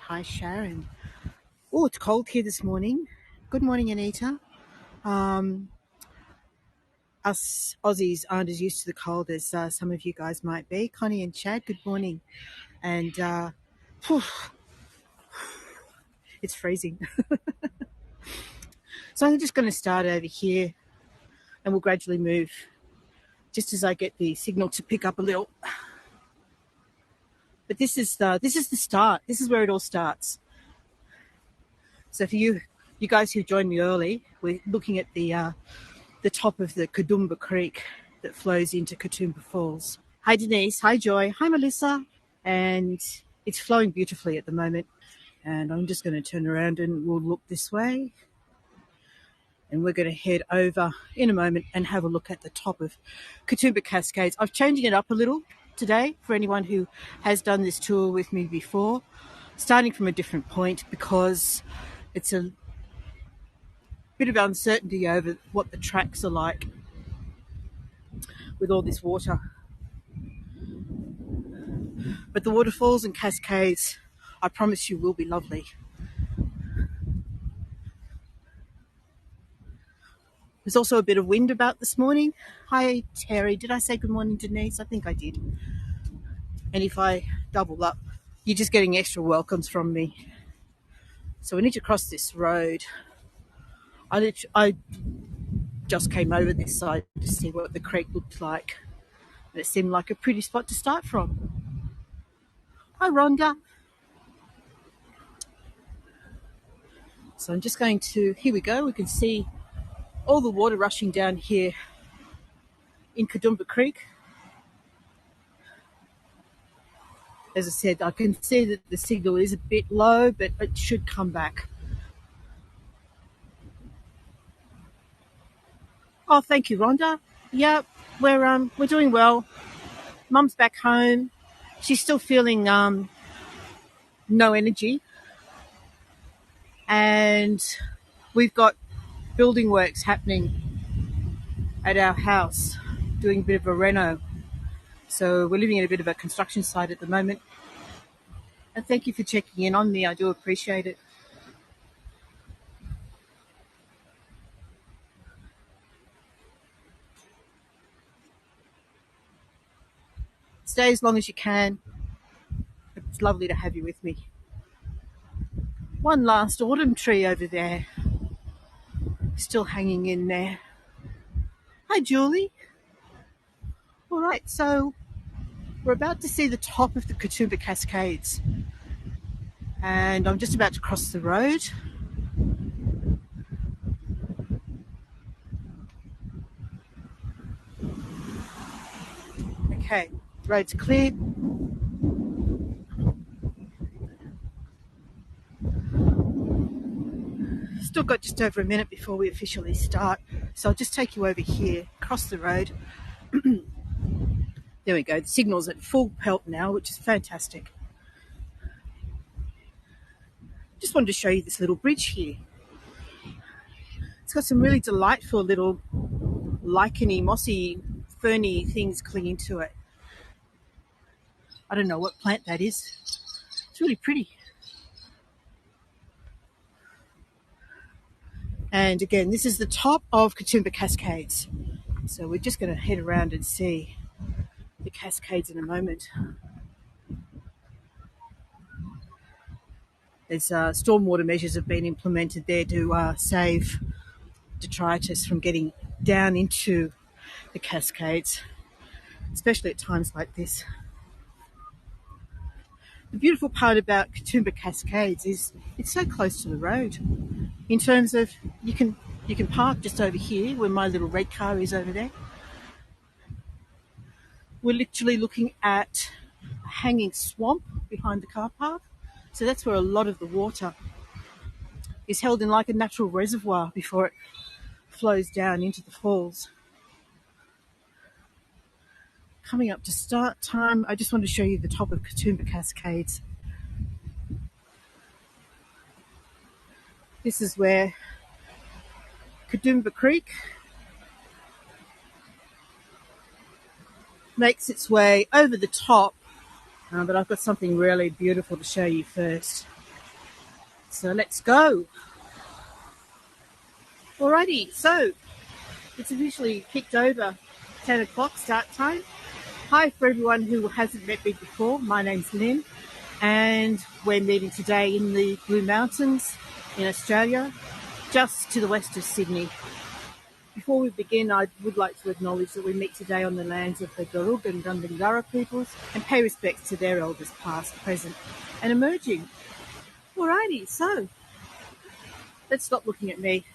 Hi, Sharon. Oh, it's cold here this morning. Good morning, Anita. Um, us Aussies aren't as used to the cold as some of you guys might be. Connie and Chad, good morning. And whew, it's freezing. So I'm just going to start over here and we'll gradually move just as I get the signal to pick up a little. But this is the start. This is where it all starts. So for you guys who joined me early, we're looking at the top of the Katoomba Creek that flows into Katoomba Falls. Hi Denise, hi Joy, hi Melissa. And it's flowing beautifully at the moment. And I'm just going to turn around and we'll look this way. And we're going to head over in a moment and have a look at the top of Katoomba Cascades. I'm changing it up a little today for anyone who has done this tour with me before, starting from a different point because it's a bit of uncertainty over what the tracks are like with all this water. But the waterfalls and cascades, I promise you, will be lovely. There's also a bit of wind about this morning. Hi, Terry. Did I say good morning, Denise? I think I did. And if I double up, you're just getting extra welcomes from me. So we need to cross this road. I just came over this side to see what the creek looked like. And it seemed like a pretty spot to start from. Hi, Rhonda. So I'm just going to, here we go. We can see all the water rushing down here in Katoomba Creek. As I said, I can see that the signal is a bit low, but it should come back. Oh, thank you, Rhonda. Yeah, we're doing well. Mum's back home. She's still feeling no energy, and we've got building works happening at our house, doing a bit of a reno. So we're living in a bit of a construction site at the moment. And thank you for checking in on me. I do appreciate it. Stay as long as you can. It's lovely to have you with me. One last autumn tree over there, still hanging in there. Hi, Julie. All right, so we're about to see the top of the Katoomba Cascades. And I'm just about to cross the road. Okay, road's clear. Still got just over a minute before we officially start. So I'll just take you over here, cross the road. There we go. The signal's at full pelt now, which is fantastic. Just wanted to show you this little bridge here. It's got some really delightful little licheny, mossy, ferny things clinging to it. I don't know what plant that is. It's really pretty. And again, this is the top of Katoomba Cascades. So we're just going to head around and see the cascades in a moment. There's stormwater measures have been implemented there to save detritus from getting down into the cascades, especially at times like this. The beautiful part about Katoomba Cascades is it's so close to the road. In terms of you can park just over here where my little red car is over there. We're literally looking at a hanging swamp behind the car park. So that's where a lot of the water is held in like a natural reservoir before it flows down into the falls. Coming up to start time, I just want to show you the top of Katoomba Cascades. This is where Katoomba Creek makes its way over the top, but I've got something really beautiful to show you first. So let's go. Alrighty, so it's officially kicked over 10 o'clock start time. Hi for everyone who hasn't met me before. My name's Lynn, and we're meeting today in the Blue Mountains in Australia, just to the west of Sydney. Before we begin, I would like to acknowledge that we meet today on the lands of the Darug and Gundungurra peoples and pay respects to their elders past, present and emerging. Alrighty, so let's stop looking at me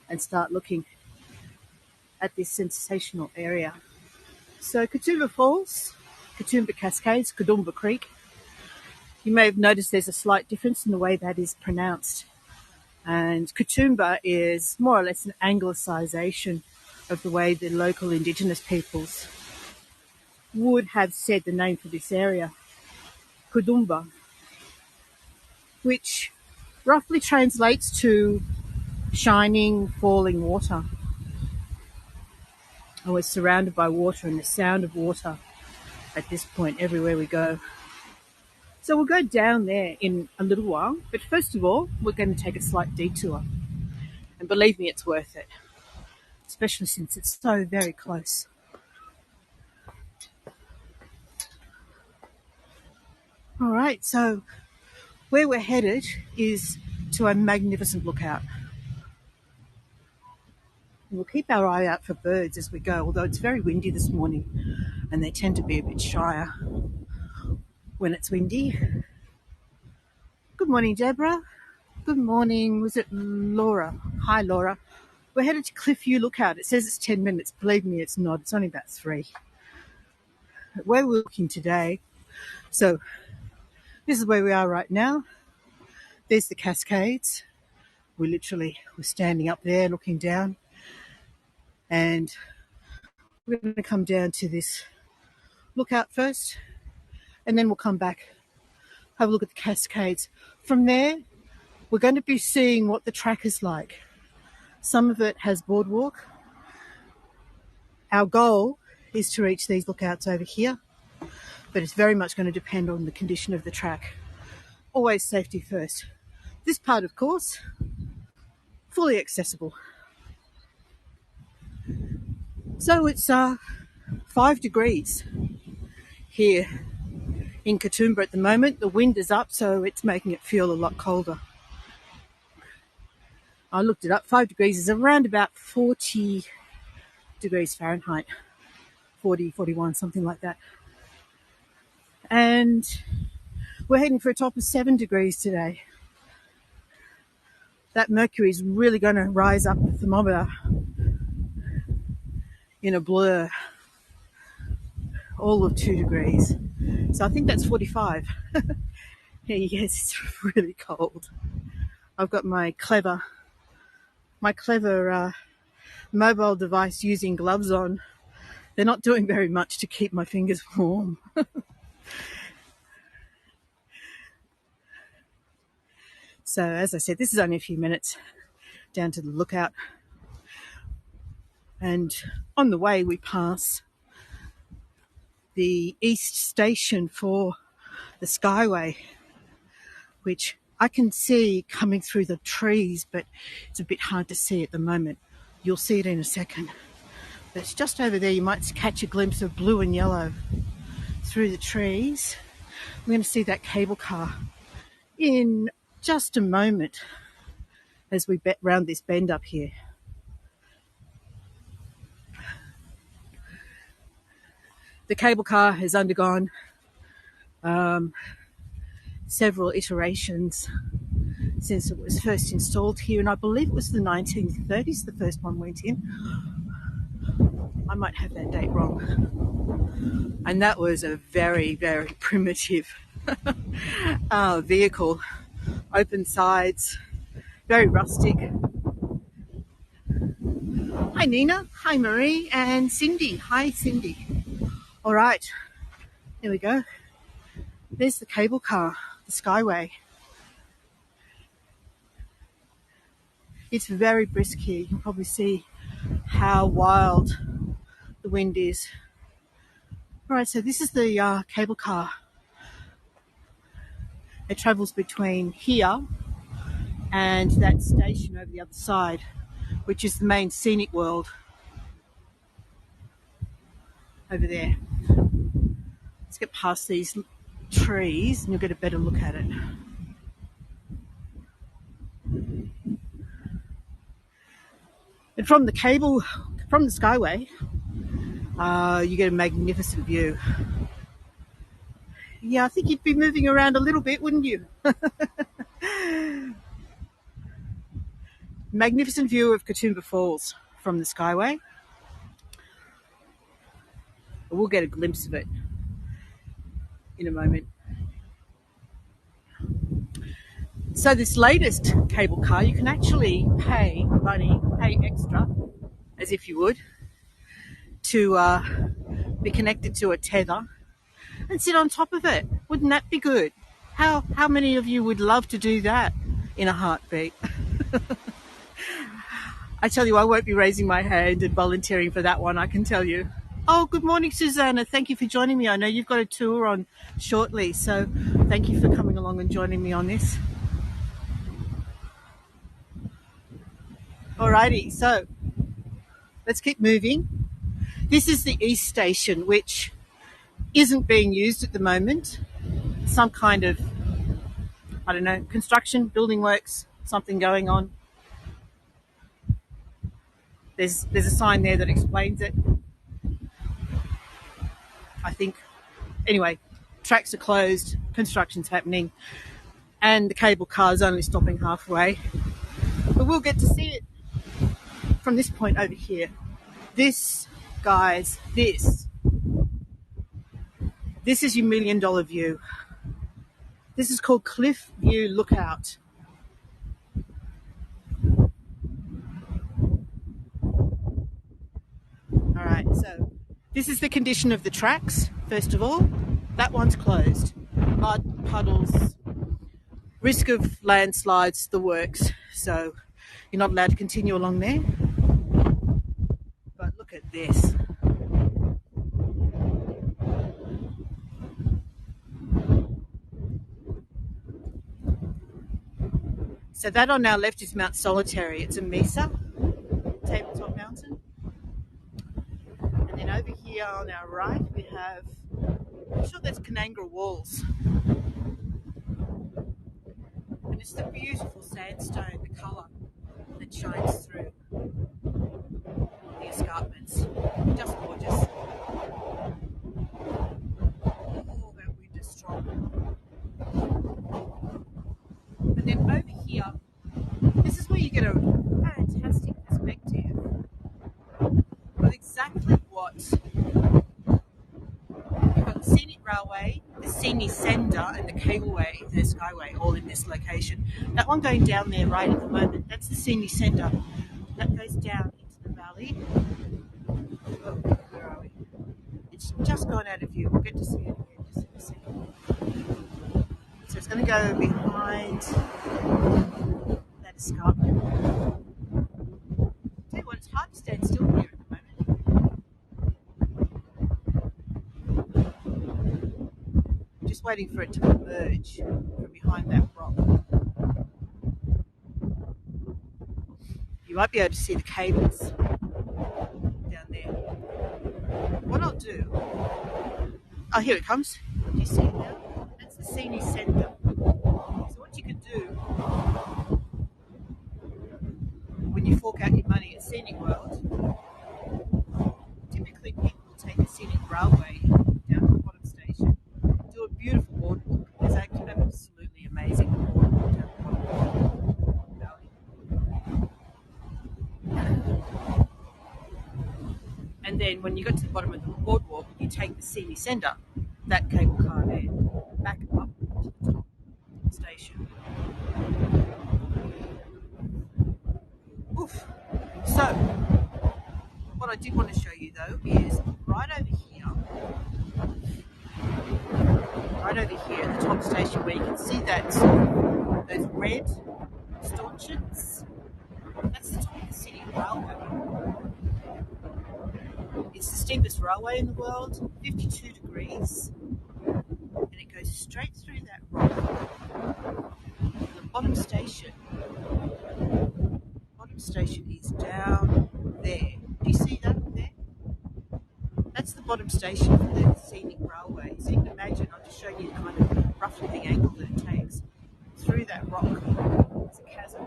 and start looking at this sensational area. So Katoomba Falls, Katoomba Cascades, Katoomba Creek. You may have noticed there's a slight difference in the way that is pronounced. And Katoomba is more or less an anglicisation of the way the local Indigenous peoples would have said the name for this area, Katoomba, which roughly translates to shining, falling water. Oh, we're surrounded by water and the sound of water at this point everywhere we go. So we'll go down there in a little while, but first of all, we're going to take a slight detour. And believe me, it's worth it, especially since it's so very close. All right, so where we're headed is to a magnificent lookout. We'll keep our eye out for birds as we go, although it's very windy this morning and they tend to be a bit shyer when it's windy. Good morning, Deborah. Good morning. Was it Laura? Hi, Laura. We're headed to Cliffview Lookout. It says it's 10 minutes. Believe me, it's not. It's only about 3. Where we're looking today, so this is where we are right now. There's the Cascades. We're standing up there looking down. And we're going to come down to this lookout first. And then we'll come back, have a look at the Cascades. From there, we're going to be seeing what the track is like. Some of it has boardwalk. Our goal is to reach these lookouts over here, but it's very much going to depend on the condition of the track. Always safety first. This part, of course, fully accessible. So it's 5 degrees here in Katoomba at the moment. The wind is up, so it's making it feel a lot colder. I looked it up. 5 degrees is around about 40 degrees Fahrenheit. 40, 41, something like that. And we're heading for a top of 7 degrees today. That mercury is really going to rise up the thermometer in a blur, all of 2 degrees. So I think that's 45. Yes, it's really cold. I've got my clever mobile device using gloves on. They're not doing very much to keep my fingers warm. So as I said, this is only a few minutes down to the lookout. And on the way we pass the east station for the Skyway, which I can see coming through the trees, but it's a bit hard to see at the moment. You'll see it in a second. But it's just over there. You might catch a glimpse of blue and yellow through the trees. We're going to see that cable car in just a moment as we round this bend up here. The cable car has undergone several iterations since it was first installed here, and I believe it was the 1930s the first one went in. I might have that date wrong. And that was a very, very primitive vehicle. Open sides, very rustic. Hi Nina, hi Marie, and Cindy. Hi Cindy. All right, here we go. There's the cable car, the Skyway. It's very brisk here. You can probably see how wild the wind is. All right, so this is the cable car. It travels between here and that station over the other side, which is the main scenic world over there. Let's get past these trees and you'll get a better look at it. And from the Skyway, you get a magnificent view. Yeah, I think you'd be moving around a little bit, wouldn't you? Magnificent view of Katoomba Falls from the Skyway. We'll get a glimpse of it in a moment. So this latest cable car, you can actually pay money, pay extra, as if you would, to be connected to a tether and sit on top of it. Wouldn't that be good? How many of you would love to do that in a heartbeat? I tell you, I won't be raising my hand and volunteering for that one, I can tell you. Oh, good morning, Susanna. Thank you for joining me. I know you've got a tour on shortly, so thank you for coming along and joining me on this. Alrighty, so let's keep moving. This is the East Station, which isn't being used at the moment. Some kind of, I don't know, construction, building works, something going on. There's a sign there that explains it, I think. Anyway, tracks are closed, construction's happening, and the cable car is only stopping halfway. But we'll get to see it from this point over here. This, guys, this is your $1 million view. This is called Cliff View Lookout. All right, so this is the condition of the tracks, first of all. That one's closed. Mud, puddles, risk of landslides, the works. So you're not allowed to continue along there. But look at this. So that on our left is Mount Solitary. It's a mesa, tabletop mountain. And then over here on our right we have, I'm sure that's Canangra Walls. And it's the beautiful sandstone, the colour that shines through the escarpments. Just gorgeous. Oh, that wind is strong. And then over here, this is where you get a fantastic perspective of exactly what you've got: the scenic railway, the scenic sender, and the cableway, the skyway, all in this location. That one going down there right at the moment, that's the scenic sender. That goes down into the valley. Oh, where are we? It's just gone out of view. We'll get to see it again just in a second. So it's going to go behind that escarpment. Tell you what, it's hard to stand still here at the moment. Just waiting for it to emerge from behind that rock. You might be able to see the cables down there. What I'll do... Oh, here it comes. Do you see it now? That's the scenic centre. So what you can do when you fork out your money at Scenic World, typically people will take a scenic railway down to the bottom station, do a beautiful water walk. It's actually absolutely amazing water walk down the bottom valley. And then when you get to the bottom of the boardwalk, you take the scenic centre, that cable car there, back up to the top station. Oof. So, what I did want to show you though is right over here at the top station, where you can see that those red stanchions. That's the top of the city railway. It's the steepest railway in the world, 52 degrees, and it goes straight through that rock bottom station. Bottom station is down there. Do you see that there? That's the bottom station for the scenic railway. So you can imagine, I'll just show you kind of roughly the angle that it takes through that rock. It's a chasm.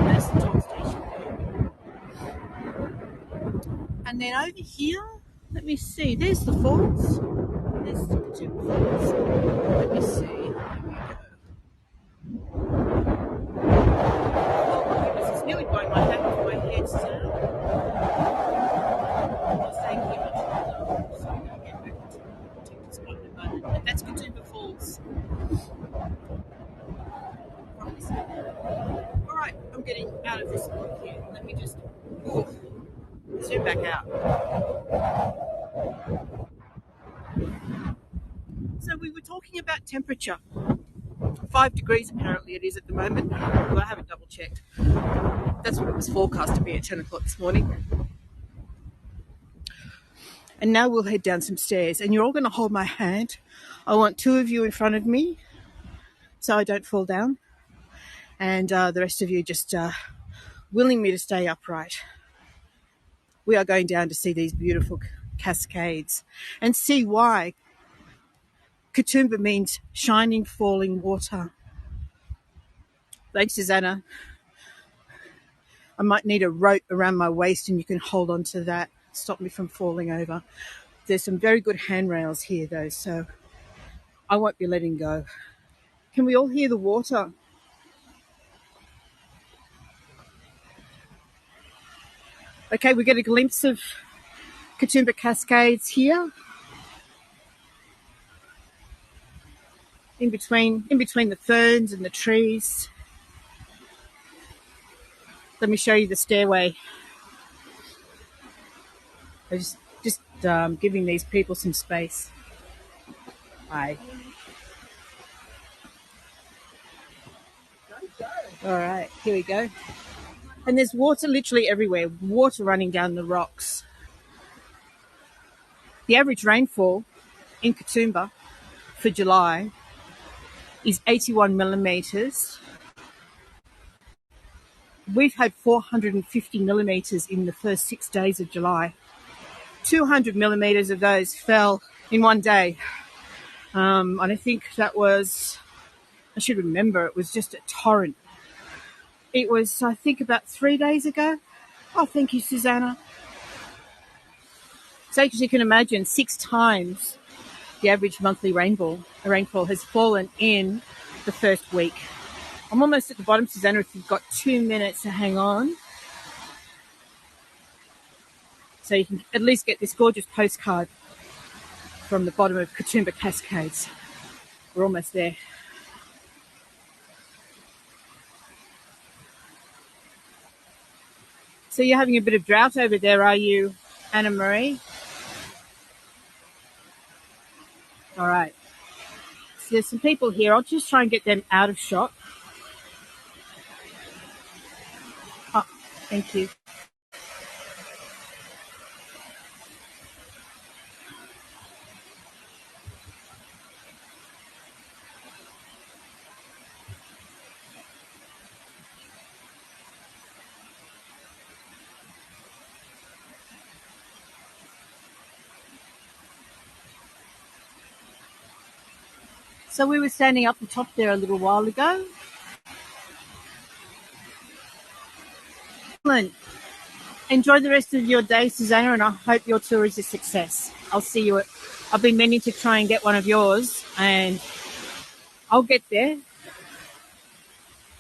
That's the top station there. And then over here, let me see, there's the falls. There's the Katoomba Falls. Let me see. There we go. Oh my goodness, it's nearly blowing my hat off my head, so I'm not staying here much longer, so I'm going to get back to the spot in a moment. But that's Katoomba Falls. Alright, I'm getting out of this spot here. Let me just zoom back out. So we were talking about temperature. 5 degrees apparently it is at the moment. Well, I haven't double checked. That's what it was forecast to be at 10 o'clock this morning. And now we'll head down some stairs and you're all going to hold my hand. I want 2 of you in front of me so I don't fall down. And the rest of you just willing me to stay upright. We are going down to see these beautiful cascades and see why Katoomba means shining, falling water. Thanks, Susanna. I might need a rope around my waist and you can hold on to that, stop me from falling over. There's some very good handrails here though, so I won't be letting go. Can we all hear the water? Okay, we get a glimpse of Katoomba Cascades here. In between the ferns and the trees. Let me show you the stairway. I'm just giving these people some space. Hi. All right, here we go. And there's water literally everywhere, water running down the rocks. The average rainfall in Katoomba for July is 81 millimetres. We've had 450 millimetres in the first 6 days of July. 200 millimetres of those fell in one day. And I think that was, I should remember, it was just a torrent. It was, I think, about 3 days ago. Oh, thank you, Susanna. So as you can imagine, 6 times the average monthly rainfall has fallen in the first week. I'm almost at the bottom, Susanna, if you've got 2 minutes to hang on. So you can at least get this gorgeous postcard from the bottom of Katoomba Cascades. We're almost there. So you're having a bit of drought over there, are you, Anna Marie? All right. So there's some people here. I'll just try and get them out of shot. Oh, thank you. So we were standing up the top there a little while ago. Excellent. Enjoy the rest of your day, Susanna, and I hope your tour is a success. I'll see you I've been meaning to try and get one of yours, and I'll get there.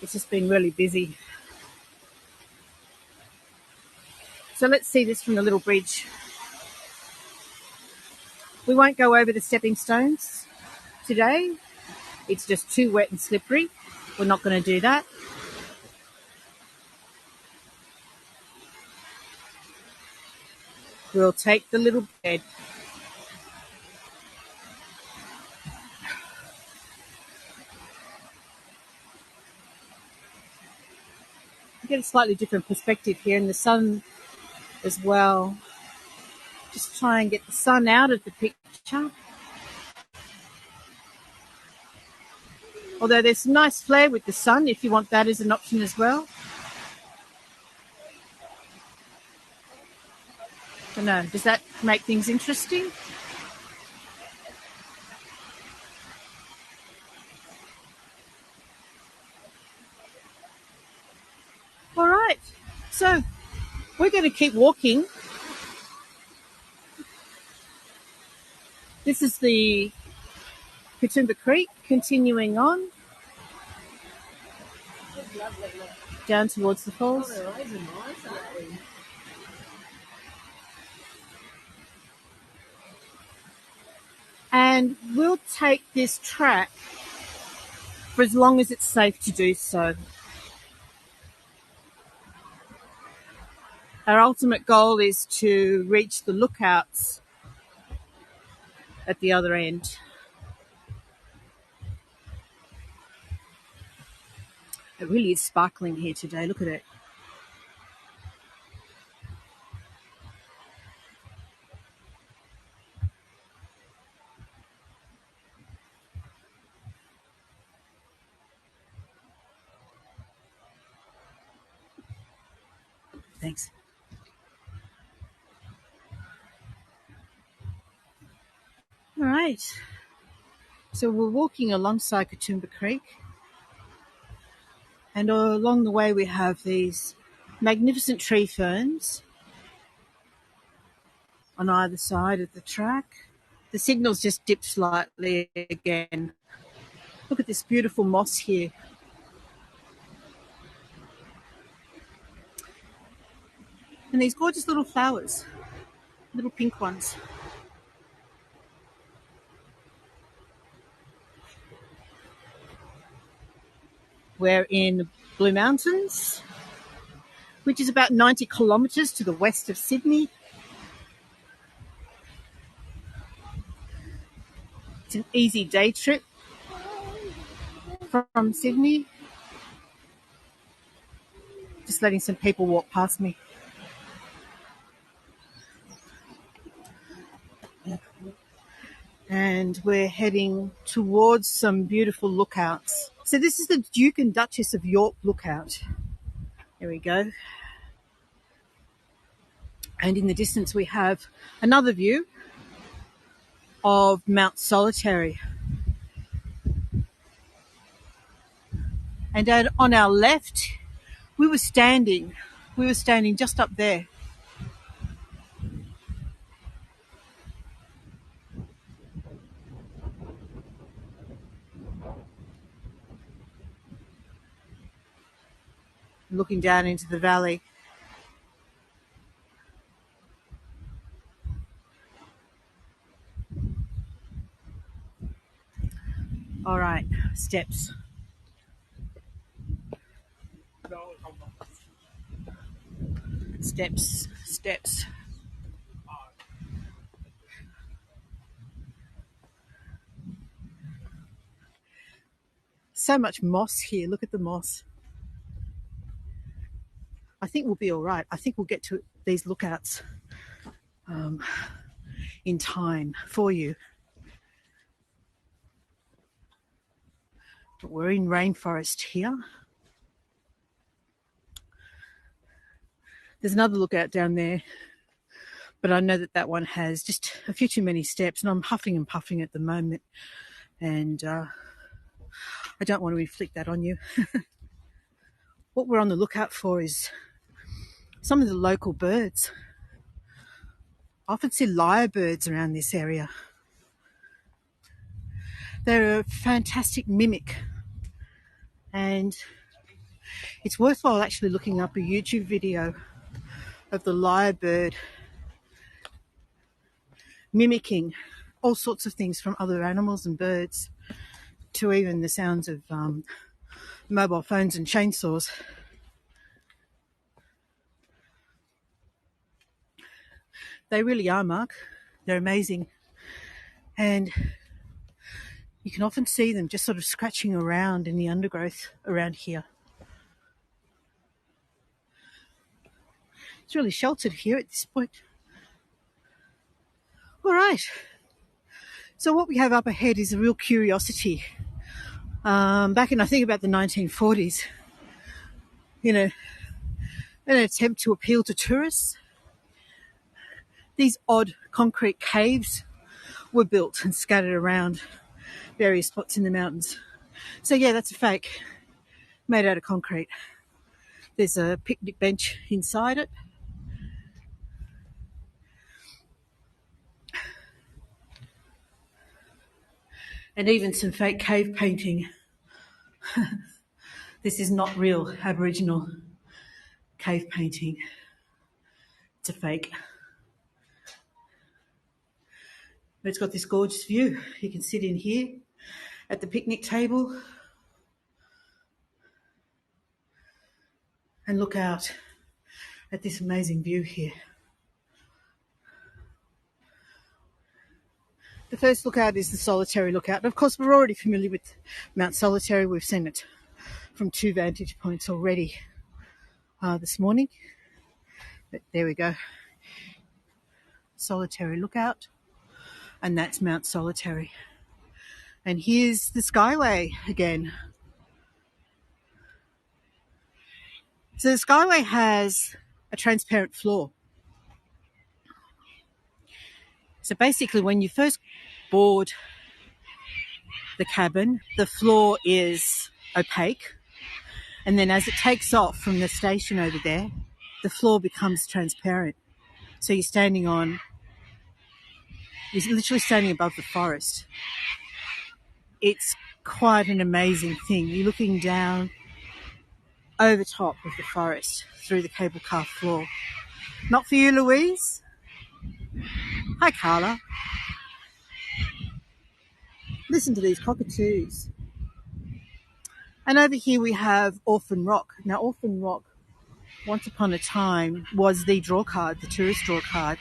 It's just been really busy. So let's see this from the little bridge. We won't go over the stepping stones today. It's just too wet and slippery. We're not going to do that. We'll take the little bed. Get a slightly different perspective here in the sun as well. Just try and get the sun out of the picture. Although there's some nice flare with the sun if you want that as an option as well. Don't know, does that make things interesting? All right, so we're going to keep walking. This is the Katoomba Creek, continuing on down towards the falls. And we'll take this track for as long as it's safe to do so. Our ultimate goal is to reach the lookouts at the other end. It really is sparkling here today. Look at it. Thanks. All right. So we're walking alongside Katoomba Creek. And along the way we have these magnificent tree ferns on either side of the track. The signal's just dipped slightly again. Look at this beautiful moss here. And these gorgeous little flowers, little pink ones. We're in Blue Mountains, which is about 90 kilometres to the west of Sydney. It's an easy day trip from Sydney. Just letting some people walk past me. And we're heading towards some beautiful lookouts. So this is the Duke and Duchess of York lookout. There we go. And in the distance we have another view of Mount Solitary. And on our left, we were standing just up there. Looking down into the valley. All right, steps. Steps. So much moss here. Look at the moss. I think we'll be all right. I think we'll get to these lookouts in time for you. But we're in rainforest here. There's another lookout down there, but I know that one has just a few too many steps, and I'm huffing and puffing at the moment, and I don't want to inflict that on you. What we're on the lookout for is some of the local birds. I often see lyrebirds around this area. They're a fantastic mimic, and it's worthwhile actually looking up a YouTube video of the lyrebird mimicking all sorts of things from other animals and birds to even the sounds of mobile phones and chainsaws. They really are, Mark. They're amazing. And you can often see them just sort of scratching around in the undergrowth around here. It's really sheltered here at this point. All right. So what we have up ahead is a real curiosity. back in, I think, about the 1940s, in an attempt to appeal to tourists. These odd concrete caves were built and scattered around various spots in the mountains. So yeah, that's a fake, made out of concrete. There's a picnic bench inside it. And even some fake cave painting. This is not real Aboriginal cave painting. It's a fake. But it's got this gorgeous view. You can sit in here at the picnic table and look out at this amazing view here. The first lookout is the Solitary lookout. And of course, we're already familiar with Mount Solitary. We've seen it from 2 vantage points already this morning. But there we go. Solitary lookout. And that's Mount Solitary. And here's the Skyway again. So the Skyway has a transparent floor. So basically, when you first board the cabin, the floor is opaque. And then as it takes off from the station over there, the floor becomes transparent. So you're literally standing above the forest. It's quite an amazing thing. You're looking down over top of the forest through the cable car floor. Not for you, Louise. Hi, Carla. Listen to these cockatoos. And over here we have Orphan Rock. Now, Orphan Rock, once upon a time, was the draw card, the tourist draw card.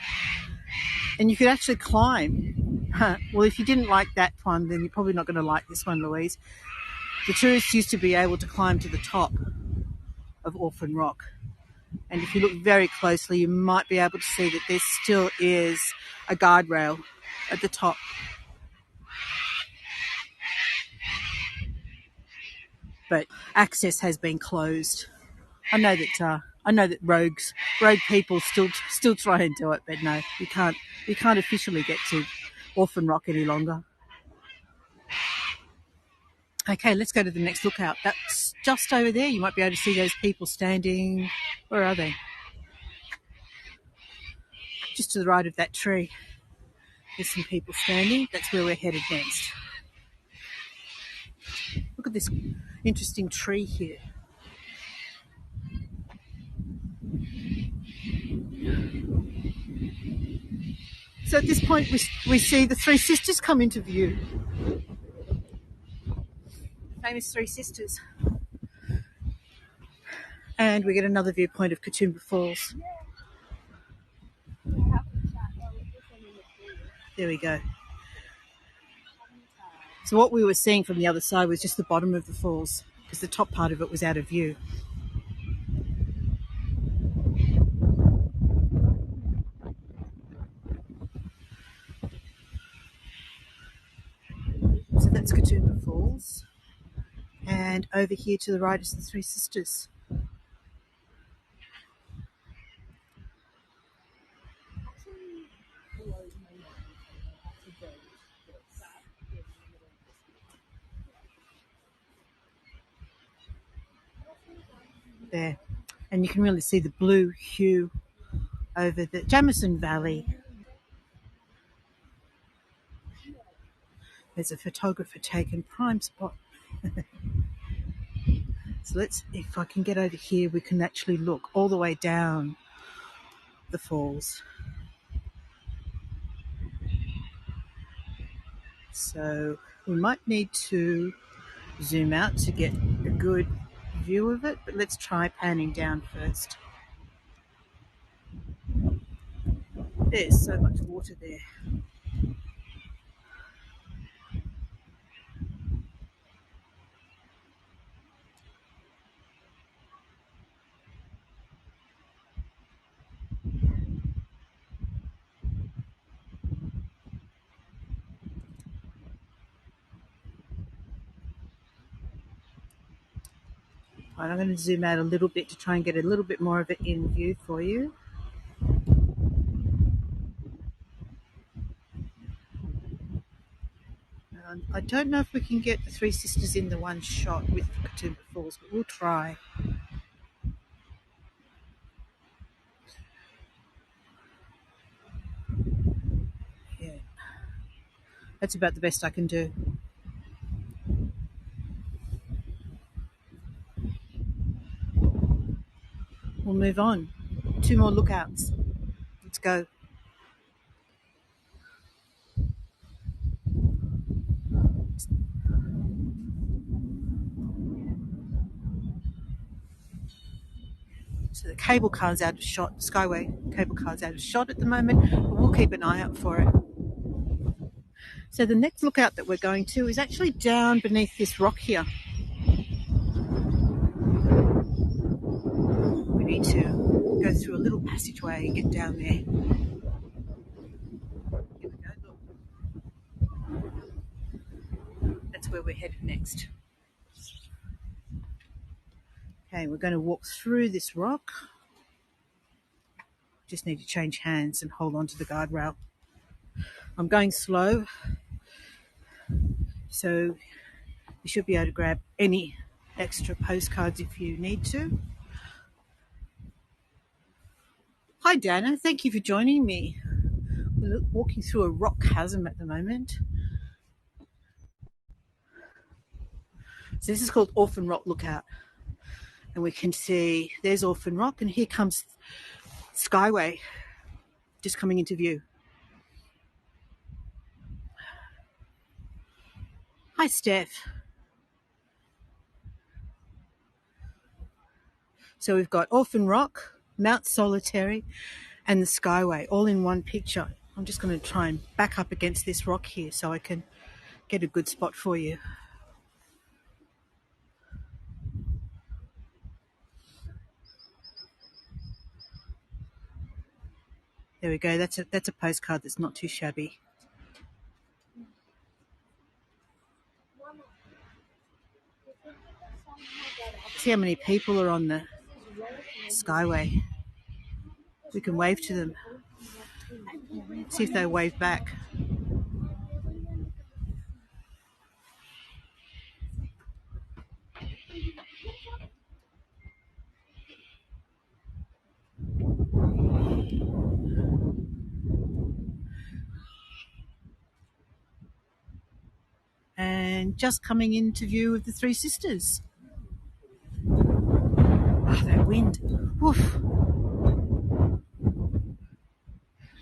And you could actually climb. Well, if you didn't like that one, then you're probably not going to like this one, Louise. The tourists used to be able to climb to the top of Orphan Rock. And if you look very closely, you might be able to see that there still is a guardrail at the top. But access has been closed. I know that rogue people still try and do it, but no, you can't officially get to Orphan Rock any longer. Okay, let's go to the next lookout. That's just over there. You might be able to see those people standing. Where are they? Just to the right of that tree. There's some people standing. That's where we're headed next. Look at this interesting tree here. So at this point, we see the Three Sisters come into view. Famous Three Sisters. And we get another viewpoint of Katoomba Falls. There we go. So what we were seeing from the other side was just the bottom of the falls, because the top part of it was out of view. So that's Katoomba Falls. And over here to the right is the Three Sisters. There. And you can really see the blue hue over the Jamieson Valley. There's a photographer taking prime spot. So if I can get over here, we can actually look all the way down the falls. So we might need to zoom out to get a good view of it, but let's try panning down first. There's so much water there. Right, I'm going to zoom out a little bit to try and get a little bit more of it in view for you. I don't know if we can get the Three Sisters in the one shot with Katoomba Falls, but we'll try. Yeah, that's about the best I can do. We'll move on. 2 more lookouts. Let's go. So the cable car's out of shot, Skyway cable car's out of shot at the moment, but we'll keep an eye out for it. So the next lookout that we're going to is actually down beneath this rock here. We need to go through a little passageway and get down there. Here we go, look. That's where we're headed next. Okay, we're going to walk through this rock. Just need to change hands and hold on to the guardrail. I'm going slow, so you should be able to grab any extra postcards if you need to. Hi Dana, thank you for joining me. We're walking through a rock chasm at the moment. So this is called Orphan Rock Lookout. And we can see there's Orphan Rock, and here comes Skyway just coming into view. Hi Steph. So we've got Orphan Rock, Mount Solitary, and the Skyway all in one picture. I'm just going to try and back up against this rock here so I can get a good spot for you. There we go. That's a postcard that's not too shabby. See how many people are on the Skyway. We can wave to them. See if they wave back. And just coming into view of the Three Sisters. Oh, that wind. Woof.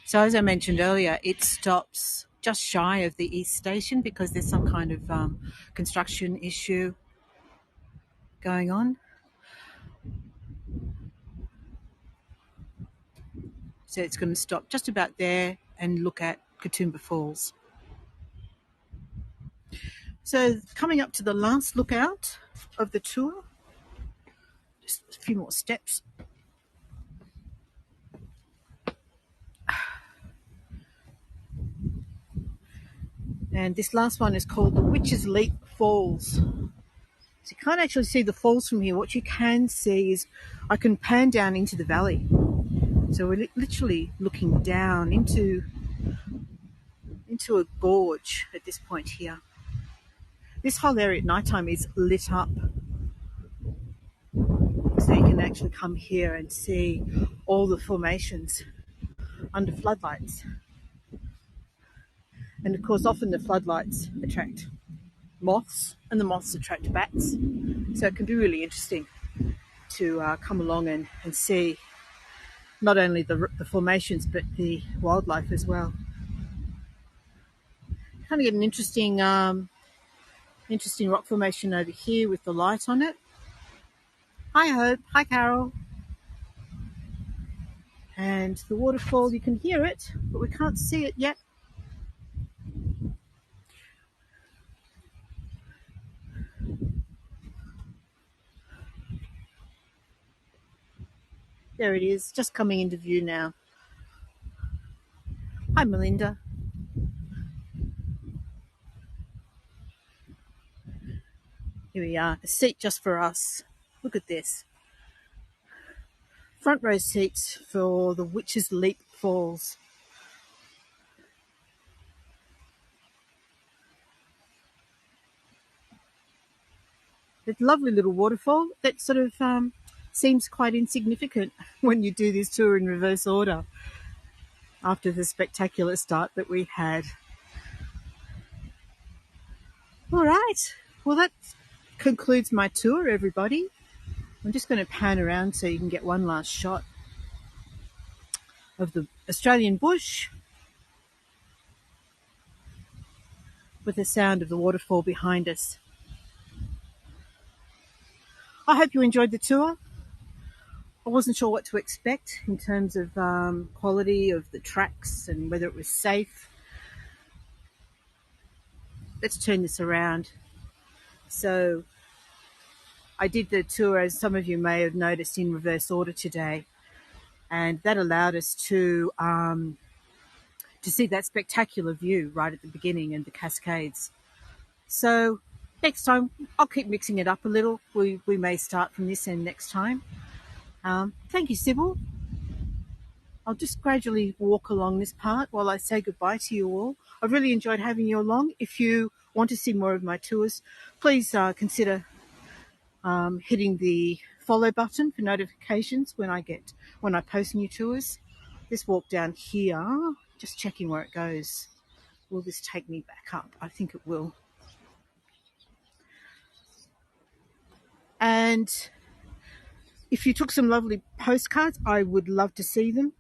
So as I mentioned earlier, it stops just shy of the East Station because there's some kind of construction issue going on. So it's going to stop just about there and look at Katoomba Falls. So coming up to the last lookout of the tour, just a few more steps. And this last one is called the Witch's Leap Falls. So you can't actually see the falls from here. What you can see is I can pan down into the valley. So we're literally looking down into a gorge at this point here. This whole area at nighttime is lit up. So you can actually come here and see all the formations under floodlights. And of course, often the floodlights attract moths, and the moths attract bats. So it can be really interesting to come along and see not only the formations, but the wildlife as well. Kind of get an interesting rock formation over here with the light on it. Hi Hope, hi Carol. And the waterfall, you can hear it, but we can't see it yet. There it is, just coming into view now. Hi Melinda. Here we are, a seat just for us. Look at this. Front row seats for the Witch's Leap Falls. It's a lovely little waterfall that sort of seems quite insignificant when you do this tour in reverse order after the spectacular start that we had. All right. Well, that concludes my tour, everybody. I'm just going to pan around so you can get one last shot of the Australian bush with the sound of the waterfall behind us. I hope you enjoyed the tour. I wasn't sure what to expect in terms of quality of the tracks and whether it was safe. Let's turn this around. So I did the tour, as some of you may have noticed, in reverse order today, and that allowed us to see that spectacular view right at the beginning and the Cascades. So next time I'll keep mixing it up a little. We may start from this end next time. Thank you, Sybil. I'll just gradually walk along this part while I say goodbye to you all. I've really enjoyed having you along. If you want to see more of my tours, please consider hitting the follow button for notifications when I post new tours. This walk down here, just checking where it goes. Will this take me back up? I think it will. And if you took some lovely postcards, I would love to see them.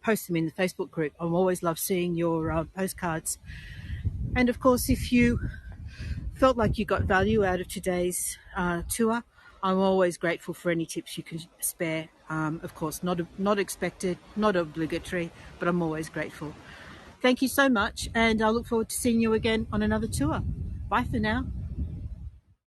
Post them in the Facebook group. I always love seeing your postcards. And of course, if you felt like you got value out of today's tour, I'm always grateful for any tips you can spare. Of course, not expected, not obligatory, but I'm always grateful. Thank you so much, and I look forward to seeing you again on another tour. Bye for now.